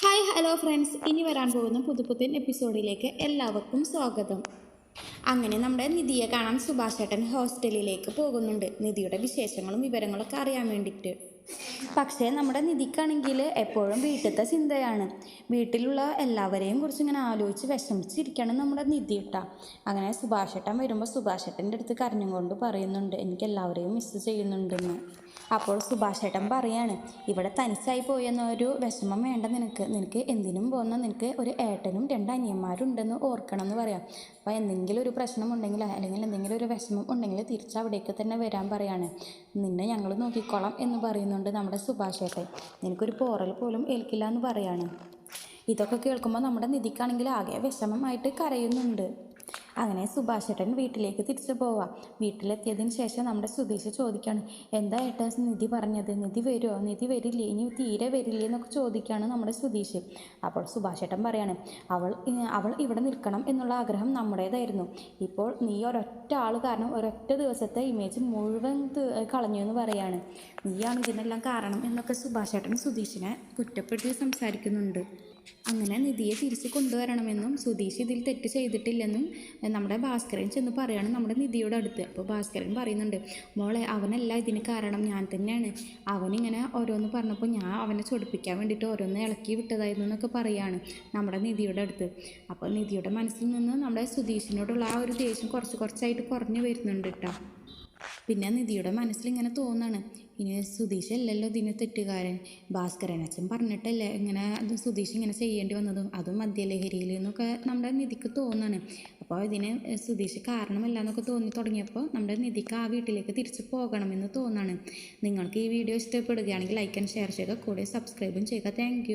Hi hello friends, ഇനി വരാൻ പോകുന്ന പുതുപുത്തൻ എപ്പിസോഡിലേക്ക് എല്ലാവർക്കും സ്വാഗതം. അങ്ങനെ നമ്മുടെ നിധിയെ കാണാൻ സുഭാഷ് ചേട്ടൻ ഹോസ്റ്റലിലേക്ക് പോകുന്നുണ്ട്, നിധിയുടെ വിശേഷങ്ങളും വിവരങ്ങളൊക്കെ അറിയാൻ വേണ്ടിയിട്ട്. പക്ഷേ നമ്മുടെ നിധിക്കാണെങ്കിൽ എപ്പോഴും വീട്ടിലത്തെ ചിന്തയാണ്. വീട്ടിലുള്ള എല്ലാവരെയും കുറിച്ച് ഇങ്ങനെ ആലോചിച്ച് വിഷമിച്ചിരിക്കണം നമ്മുടെ നിധി ഇട്ടാ. അങ്ങനെ സുഭാഷ് ചേട്ടൻ വരുമ്പോൾ സുഭാഷ് ചേട്ടൻ്റെ അടുത്ത് കരഞ്ഞും കൊണ്ട് പറയുന്നുണ്ട്, എനിക്ക് എല്ലാവരെയും മിസ്സ് ചെയ്യുന്നുണ്ടെന്ന്. അപ്പോൾ സുഭാഷ് ചേട്ടൻ പറയാണ്, ഇവിടെ തനിച്ചായി പോയെന്നൊരു വിഷമം വേണ്ട, നിനക്ക് എന്തിനും പോകുന്ന നിനക്ക് ഒരു ഏട്ടനും 2 അനിയന്മാരും ഉണ്ടെന്ന് ഓർക്കണം എന്ന് പറയാം. അപ്പോൾ എന്തെങ്കിലും ഒരു പ്രശ്നം ഉണ്ടെങ്കിൽ അല്ലെങ്കിൽ എന്തെങ്കിലും ഒരു വിഷമം ഉണ്ടെങ്കിൽ തിരിച്ചവിടേക്ക് തന്നെ വരാൻ പറയാണ്. നിന്നെ ഞങ്ങൾ നോക്കിക്കോളാം എന്ന് പറയുന്നുണ്ട് നമ്മുടെ സുഭാഷ് ചേട്ടൻ. നിനക്കൊരു പോറൽ പോലും ഏൽക്കില്ല എന്ന് പറയാണ്. ഇതൊക്കെ കേൾക്കുമ്പോൾ നമ്മുടെ നിധിക്കാണെങ്കിൽ ആകെ വിഷമമായിട്ട് കരയുന്നുണ്ട്. അങ്ങനെ സുഭാഷ് ചേട്ടൻ വീട്ടിലേക്ക് തിരിച്ചു പോവാം. വീട്ടിലെത്തിയതിന് ശേഷം നമ്മുടെ സുധീഷ് ചോദിക്കുകയാണ്, എന്താ ഏട്ടാ നിധി പറഞ്ഞത്, നിധി വരുമോ, നിധി വരില്ലേ, ഇനി തീരെ വരില്ലേ എന്നൊക്കെ ചോദിക്കുകയാണ് നമ്മുടെ സുധീഷ്. അപ്പോൾ സുഭാഷ് ചേട്ടൻ പറയാണ്, അവൾ ഇവിടെ നിൽക്കണം എന്നുള്ള ആഗ്രഹം നമ്മുടേതായിരുന്നു. ഇപ്പോൾ നീ ഒരൊറ്റ ആൾ കാരണം ഒരൊറ്റ ദിവസത്തെ ഇമേജ് മുഴുവൻ കളഞ്ഞു എന്ന് പറയാണ്. നീയാണ് ഇതിനെല്ലാം കാരണം എന്നൊക്കെ സുഭാഷ് ചേട്ടൻ സുധീഷിനെ കുറ്റപ്പെടുത്തി സംസാരിക്കുന്നുണ്ട്. അങ്ങനെ നിധിയെ തിരിച്ച് കൊണ്ടുവരണമെന്നും സുധീഷ് ഇതിൽ തെറ്റ് ചെയ്തിട്ടില്ലെന്നും നമ്മുടെ ഭാസ്കരൻ ചെന്ന് പറയാണ് നമ്മുടെ നിധിയുടെ അടുത്ത്. അപ്പോൾ ഭാസ്കരൻ പറയുന്നുണ്ട്, മോളെ അവനല്ല ഇതിന് കാരണം, ഞാൻ തന്നെയാണ്. അവനിങ്ങനെ ഓരോന്ന് പറഞ്ഞപ്പോൾ ഞാൻ അവനെ ചൊടിപ്പിക്കാൻ വേണ്ടിയിട്ട് ഓരോന്ന് ഇളക്കി വിട്ടതായിരുന്നു എന്നൊക്കെ പറയുകയാണ് നമ്മുടെ നിധിയുടെ അടുത്ത്. അപ്പോൾ നിധിയുടെ മനസ്സിൽ നിന്ന് നമ്മുടെ സുധീഷിനോടുള്ള ആ ഒരു ദേഷ്യം കുറച്ചായിട്ട് കുറഞ്ഞു വരുന്നുണ്ട് കേട്ടോ. പിന്നെ നിധിയുടെ മനസ്സിലിങ്ങനെ തോന്നാണ്, ഇനി സുധീഷ് അല്ലല്ലോ ഇതിന് തെറ്റുകാരൻ, ഭാസ്കരൻ അച്ഛൻ പറഞ്ഞിട്ടല്ലേ ഇങ്ങനെ സുധീഷ് ഇങ്ങനെ ചെയ്യേണ്ടി വന്നതും, അതും മദ്യലഹരിയിൽ എന്നൊക്കെ നമ്മുടെ നിധിക്ക് തോന്നാണ്. അപ്പോൾ ഇതിന് സുധീഷ് കാരണമല്ല എന്നൊക്കെ തോന്നി തുടങ്ങിയപ്പോൾ നമ്മുടെ നിധിക്ക് ആ വീട്ടിലേക്ക് തിരിച്ചു പോകണമെന്ന് തോന്നാണ്. നിങ്ങൾക്ക് ഈ വീഡിയോ ഇഷ്ടപ്പെടുകയാണെങ്കിൽ ലൈക്ക് ആൻഡ് ഷെയർ ചെയ്യുക, കൂടെ സബ്സ്ക്രൈബും ചെയ്യുക. താങ്ക്